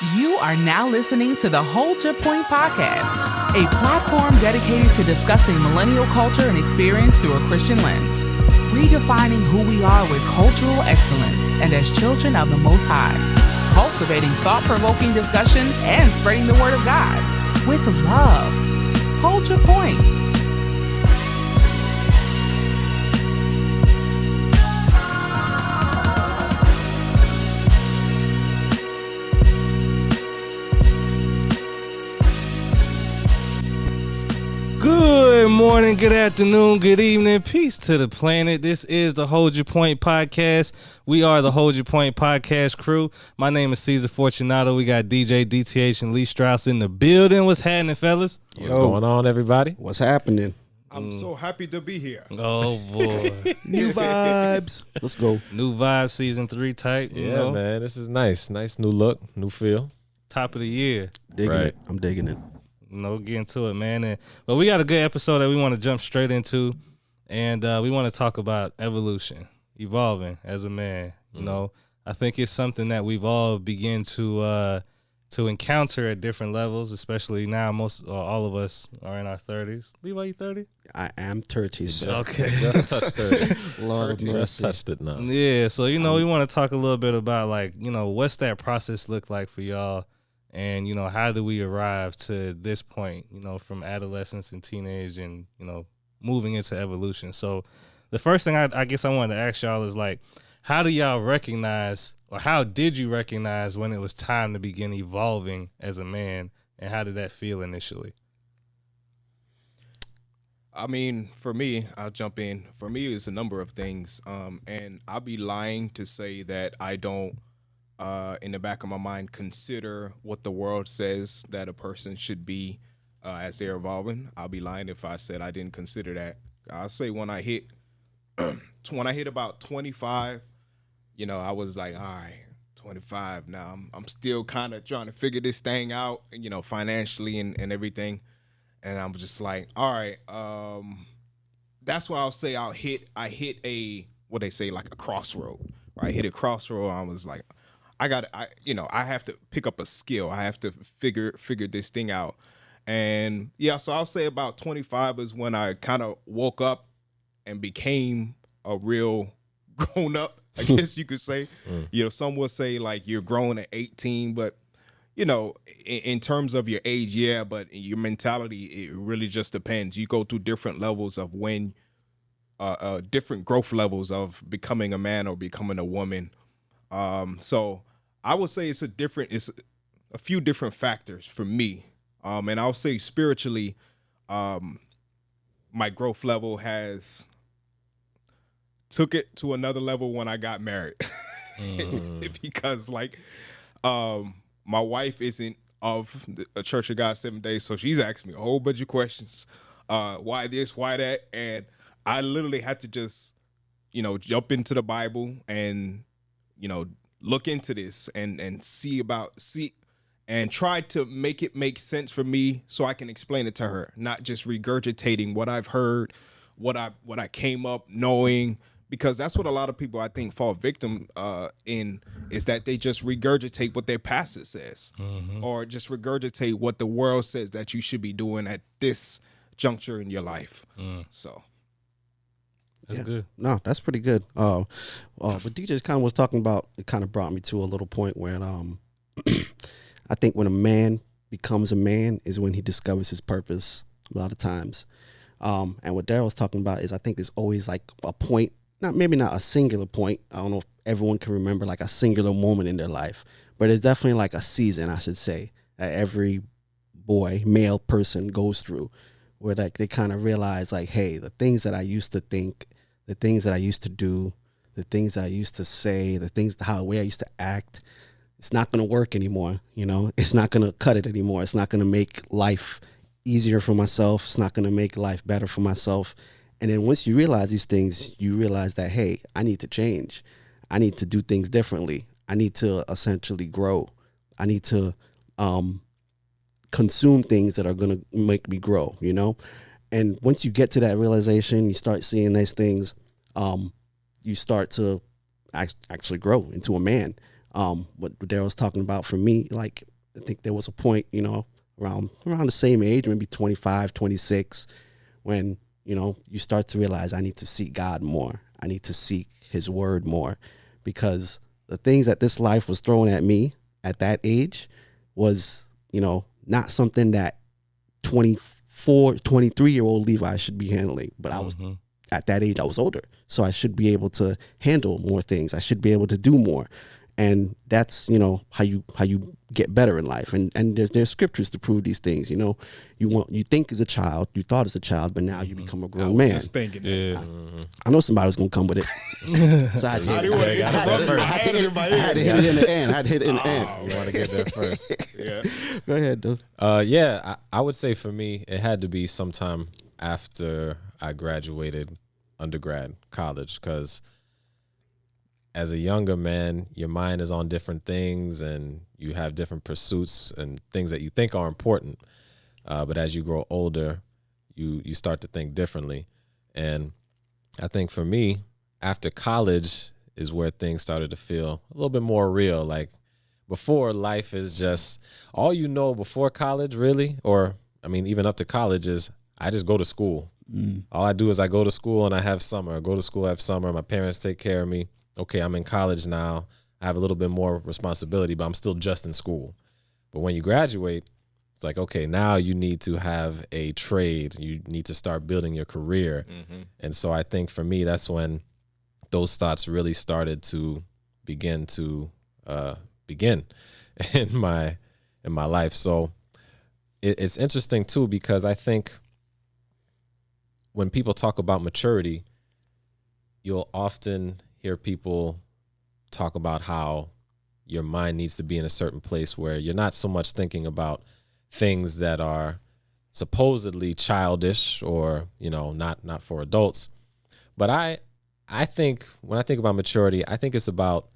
You are now listening to the Hold Your Point podcast, a platform dedicated to discussing millennial culture and experience through a Christian lens, redefining who we are with cultural excellence and as children of the Most High, cultivating thought-provoking discussion and spreading the word of God with love. Hold your point. Good morning, good afternoon, good evening. Peace to the planet. This is the Hold Your Point podcast. We are the Hold Your Point podcast crew. My name is Cesar Fortunato. We got DJ, DTH, and Lee Strauss in the building. What's happening, fellas? What's going on, everybody? What's happening? I'm so happy to be here. Oh, boy. New vibes. Let's go. New vibe, season 3 type. You know? Man, this is nice. Nice new look, new feel. Top of the year. Digging it. I'm digging it. Get into it, man. But we got a good episode that we want to jump straight into, and we want to talk about evolution, evolving as a man. You know, I think it's something that we've all begin to encounter at different levels, especially now. All of us are in our 30s. Levi, you 30? I am 30. Okay, Just touched 30. Lord Just touched it now. Yeah, so we want to talk a little bit about what's that process look like for y'all. And, how do we arrive to this point, from adolescence and teenage and, moving into evolution? So the first thing I guess I wanted to ask y'all is, how do y'all recognize, or how did you recognize when it was time to begin evolving as a man? And how did that feel initially? I mean, for me, I'll jump in. For me, it's a number of things. And I'll be lying to say that I don't, in the back of my mind, consider what the world says that a person should be as they're evolving. I'll be lying if I said I didn't consider that. I'll say when I hit about 25, I was like, all right, 25 now. I'm still kind of trying to figure this thing out, financially and everything. And I'm just like, all right, that's why I'll say I hit a, what they say, like a crossroad. Right? I hit a crossroad. I was like, I have to pick up a skill. I have to figure this thing out. And so I'll say about 25 is when I kind of woke up and became a real grown up, I guess you could say. Some would say like you're grown at 18, but in terms of your age, yeah, but your mentality, it really just depends. You go through different levels of when different growth levels of becoming a man or becoming a woman. So I would say it's a few different factors for me. And I'll say spiritually, my growth level has took it to another level when I got married. Because my wife isn't of a Church of God 7 days. So she's asked me a whole bunch of questions. Why this, why that? And I literally had to just, jump into the Bible and, look into this and see and try to make it make sense for me so I can explain it to her, not just regurgitating what I've heard, what I came up knowing, because that's what a lot of people I think fall victim in, is that they just regurgitate what their pastor says, or just regurgitate what the world says that you should be doing at this juncture in your life. So. That's good. No, that's pretty good. What DJ kind of was talking about, it kind of brought me to a little point where I think when a man becomes a man is when he discovers his purpose a lot of times. And what Darryl was talking about is I think there's always like a point, maybe not a singular point. I don't know if everyone can remember like a singular moment in their life, but it's definitely like a season, I should say, that every male person goes through, where like they kind of realize like, hey, the things that I used to think, the things that I used to do, the things that I used to say, the way I used to act, it's not going to work anymore. It's not going to cut it anymore. It's not going to make life easier for myself. It's not going to make life better for myself. And then once you realize these things, you realize that, hey, I need to change. I need to do things differently. I need to essentially grow. I need to consume things that are going to make me grow, And once you get to that realization, you start seeing these things, you start to actually grow into a man. What Daryl's talking about for me, like I think there was a point, you know, around the same age, maybe 25, 26, when, you know, you start to realize I need to seek God more. I need to seek his word more, because the things that this life was throwing at me at that age was, you know, not something that 24, 23-year-old Levi should be handling. But I was, at that age, I was older. So I should be able to handle more things. I should be able to do more. And that's, you know, how you get better in life. And there's scriptures to prove these things. You know, you think as a child, you thought as a child, but now you become a grown man. I know somebody was gonna come with it. So I had to hit it in the end. I had to hit it in the end. You want to get there first? Yeah. Go ahead, dude. Yeah, I would say for me, it had to be sometime after I graduated undergrad, college, because as a younger man, your mind is on different things and you have different pursuits and things that you think are important. But as you grow older, you start to think differently. And I think for me, after college is where things started to feel a little bit more real. Like before, life is just all you know before college, really, or I mean, even up to college is I just go to school. All I do is I go to school and I have summer. I go to school, I have summer. My parents take care of me. Okay, I'm in college now. I have a little bit more responsibility, but I'm still just in school. But when you graduate, it's like, okay, now you need to have a trade. You need to start building your career. And so I think for me, that's when those thoughts really started to begin in my life. So it's interesting too, because I think when people talk about maturity, you'll often hear people talk about how your mind needs to be in a certain place where you're not so much thinking about things that are supposedly childish or, you know, not for adults. But I think when I think about maturity, I think it's about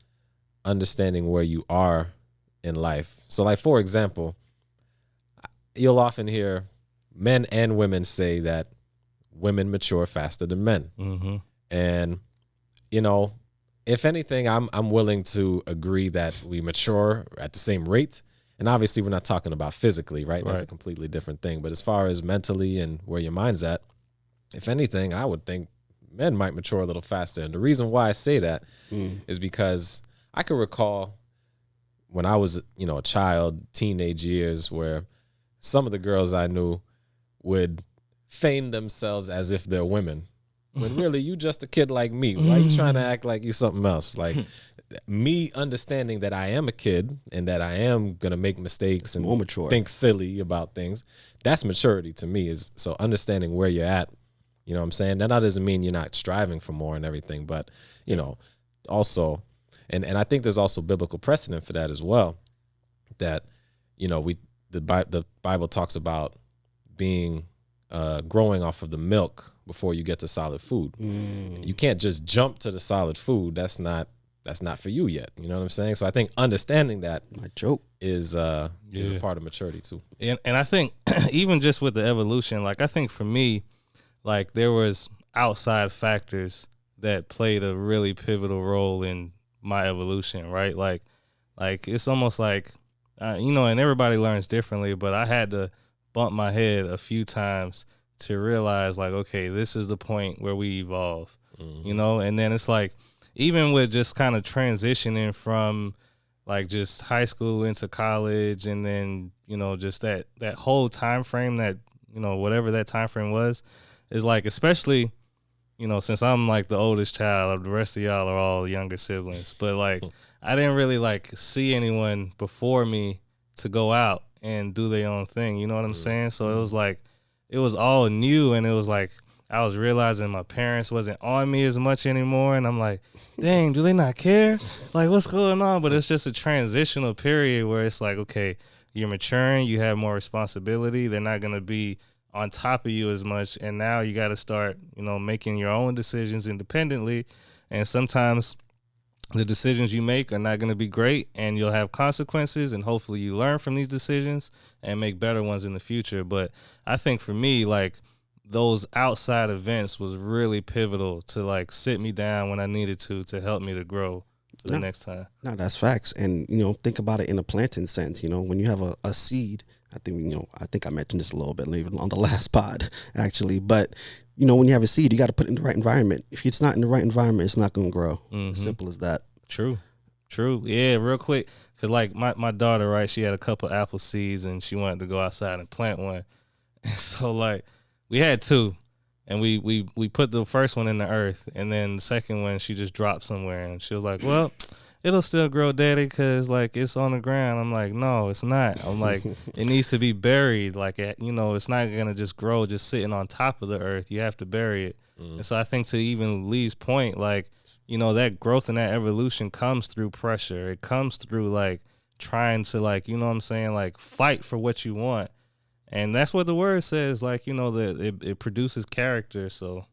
understanding where you are in life. So like, for example, you'll often hear men and women say that women mature faster than men. And you know, if anything, I'm willing to agree that we mature at the same rate. And obviously, we're not talking about physically, right? That's a completely different thing. But as far as mentally and where your mind's at, if anything, I would think men might mature a little faster. And the reason why I say that is because I can recall when I was, you know, a child, teenage years, where some of the girls I knew would feign themselves as if they're women. When really you just a kid like me. Why are you trying to act like you something else? Like me understanding that I am a kid and that I am going to make mistakes and think silly about things. That's maturity to me, is so understanding where you're at. You know what I'm saying? That doesn't mean you're not striving for more and everything, but you know, also, and I think there's also biblical precedent for that as well, that, you know, the Bible talks about being growing off of the milk before you get to solid food. You can't just jump to the solid food. That's not for you yet. You know what I'm saying? So I think understanding that is a part of maturity too. And I think even just with the evolution, like I think for me, like there was outside factors that played a really pivotal role in my evolution, right? Like it's almost like, you know, and everybody learns differently, but I had to bump my head a few times to realize, like, okay, this is the point where we evolve, you know? And then it's like, even with just kind of transitioning from like just high school into college, and then, you know, just that whole time frame, that, you know, whatever that time frame was, is like, especially, you know, since I'm like the oldest child, the rest of y'all are all younger siblings, but like I didn't really like see anyone before me to go out and do their own thing, you know what I'm saying? So it was like, it was all new, and it was like I was realizing my parents wasn't on me as much anymore, and I'm like, dang, do they not care? Like, what's going on? But it's just a transitional period where it's like, okay, you're maturing, you have more responsibility, they're not going to be on top of you as much, and now you got to start, you know, making your own decisions independently, and sometimes the decisions you make are not going to be great, and you'll have consequences, and hopefully you learn from these decisions and make better ones in the future. But I think for me, like, those outside events was really pivotal to like sit me down when I needed to help me to grow. for the next time. No, that's facts. And, think about it in a planting sense. When you have a seed, I think I mentioned this a little bit later on the last pod, actually. But, when you have a seed, you got to put it in the right environment. If it's not in the right environment, it's not going to grow. As simple as that. True. Yeah, real quick. Because, like, my daughter, right, she had a couple apple seeds, and she wanted to go outside and plant one. And so, like, we had two. And we put the first one in the earth, and then the second one she just dropped somewhere, and she was like, "Well, it'll still grow, Daddy, because like it's on the ground." I'm like, "No, it's not." I'm like, "It needs to be buried. Like, it's not gonna just grow just sitting on top of the earth. You have to bury it." And so I think to even Lee's point, like, that growth and that evolution comes through pressure. It comes through like trying to like, like fight for what you want. And that's what the word says, like, that it produces character. So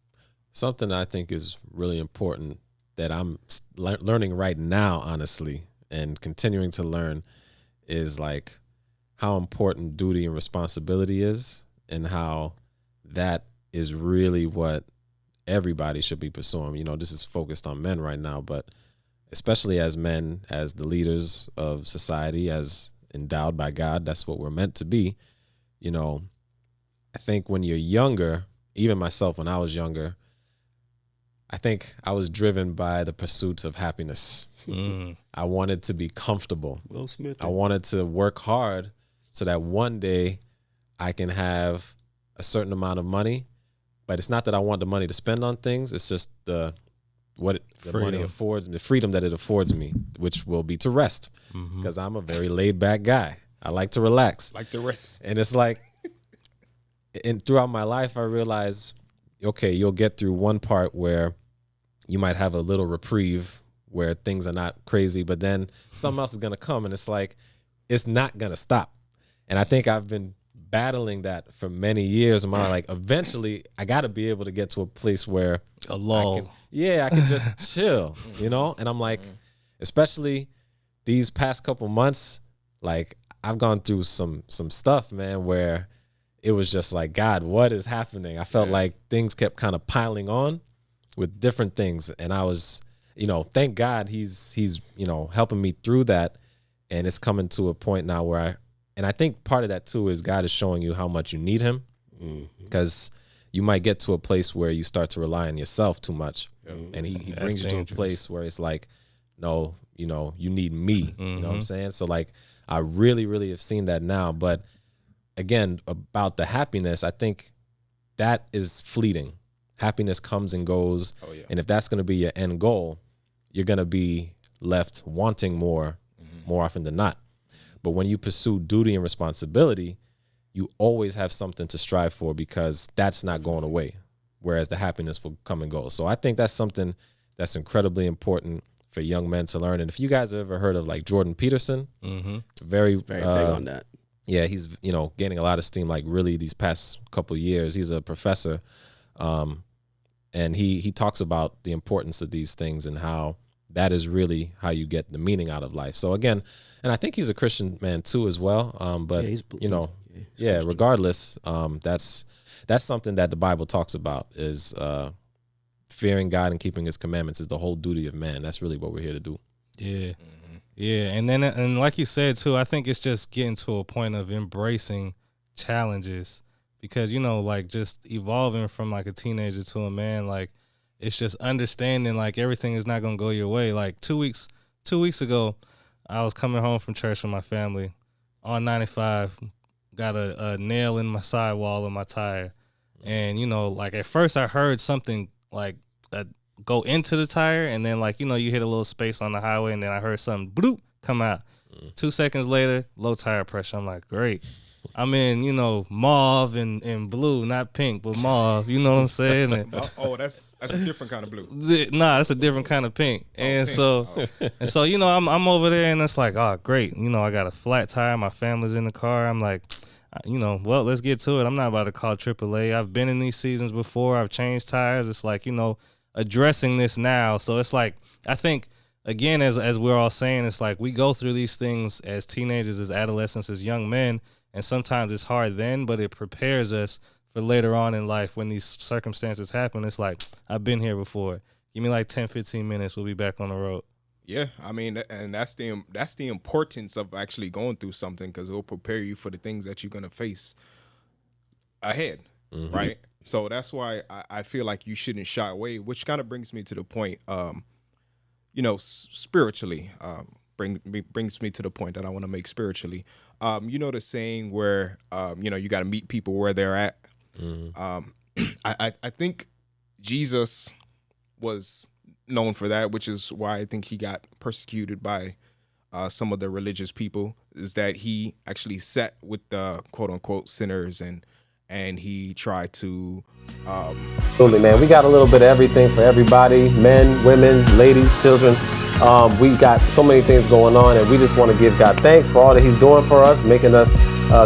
something I think is really important that I'm learning right now, honestly, and continuing to learn is like how important duty and responsibility is, and how that is really what everybody should be pursuing. This is focused on men right now, but especially as men, as the leaders of society, as endowed by God, that's what we're meant to be. I think when you're younger, even myself when I was younger, I think I was driven by the pursuit of happiness. I wanted to be comfortable. Will Smith. I wanted to work hard so that one day I can have a certain amount of money. But it's not that I want the money to spend on things. It's just the money affords me, the freedom that it affords me, which will be to rest, because I'm a very laid back guy. I like to relax. Like to rest. And it's like, and throughout my life, I realized, okay, you'll get through one part where you might have a little reprieve where things are not crazy, but then something else is going to come, and it's like, it's not going to stop. And I think I've been battling that for many years. And I'm like, eventually I got to be able to get to a place where a lull. I can just chill, And I'm like, especially these past couple months, like, I've gone through some stuff, man, where it was just like, God, what is happening? I felt like things kept kind of piling on with different things. And I was, thank God he's helping me through that. And it's coming to a point now where I think part of that too is God is showing you how much you need him, because you might get to a place where you start to rely on yourself too much. And he brings you to a place where it's like, no, you need me. You know what I'm saying? So like, I really, really have seen that now. But again, about the happiness, I think that is fleeting. Happiness comes and goes. Oh, yeah. And if that's going to be your end goal, you're going to be left wanting more often than not. But when you pursue duty and responsibility, you always have something to strive for, because that's not going away, whereas the happiness will come and go. So I think that's something that's incredibly important for young men to learn. And if you guys have ever heard of like Jordan Peterson, very big on that. Yeah, he's gaining a lot of steam like really these past couple of years. He's a professor, and he talks about the importance of these things and how that is really how you get the meaning out of life. So again, and I think he's a Christian man too as well. But regardless, that's something that the Bible talks about is fearing God and keeping his commandments is the whole duty of man. That's really what we're here to do. Yeah. Yeah. And like you said too, I think it's just getting to a point of embracing challenges, because, like just evolving from like a teenager to a man, like it's just understanding like everything is not going to go your way. Like 2 weeks ago, I was coming home from church with my family on 95, got a nail in my sidewall of my tire. And, like at first I heard something like go into the tire, and then like, you hit a little space on the highway, and then I heard something bloop come out. 2 seconds later, low tire pressure. I'm like, great. I'm in, mauve and blue, not pink, but mauve. You know what I'm saying? And, that's a different kind of blue. That's a different kind of pink. And pink. So, I'm over there, and it's like, oh, great. I got a flat tire. My family's in the car. I'm like, well, let's get to it. I'm not about to call AAA. I've been in these seasons before. I've changed tires. It's like, addressing this now. So it's like, I think, again, as we're all saying, it's like we go through these things as teenagers, as adolescents, as young men, and sometimes it's hard then, but it prepares us for later on in life when these circumstances happen. It's like, I've been here before. Give me like 10, 15 minutes. We'll be back on the road. Yeah, I mean, and that's the importance of actually going through something, because it will prepare you for the things that you're gonna face ahead, right? So that's why I feel like you shouldn't shy away. Which kind of brings me to the point, spiritually, brings me to the point that I want to make spiritually. The saying where you got to meet people where they're at. I think Jesus was known for that, which is why I think he got persecuted by some of the religious people, is that he actually sat with the quote unquote sinners and he tried to Absolutely, man. We got a little bit of everything for everybody: men, women, ladies, children. We got so many things going on, and we just want to give God thanks for all that he's doing for us, making us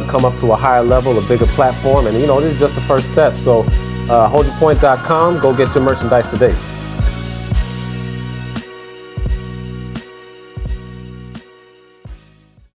come up to a higher level, a bigger platform. And this is just the first step. So holdyourpoint.com, go get your merchandise today.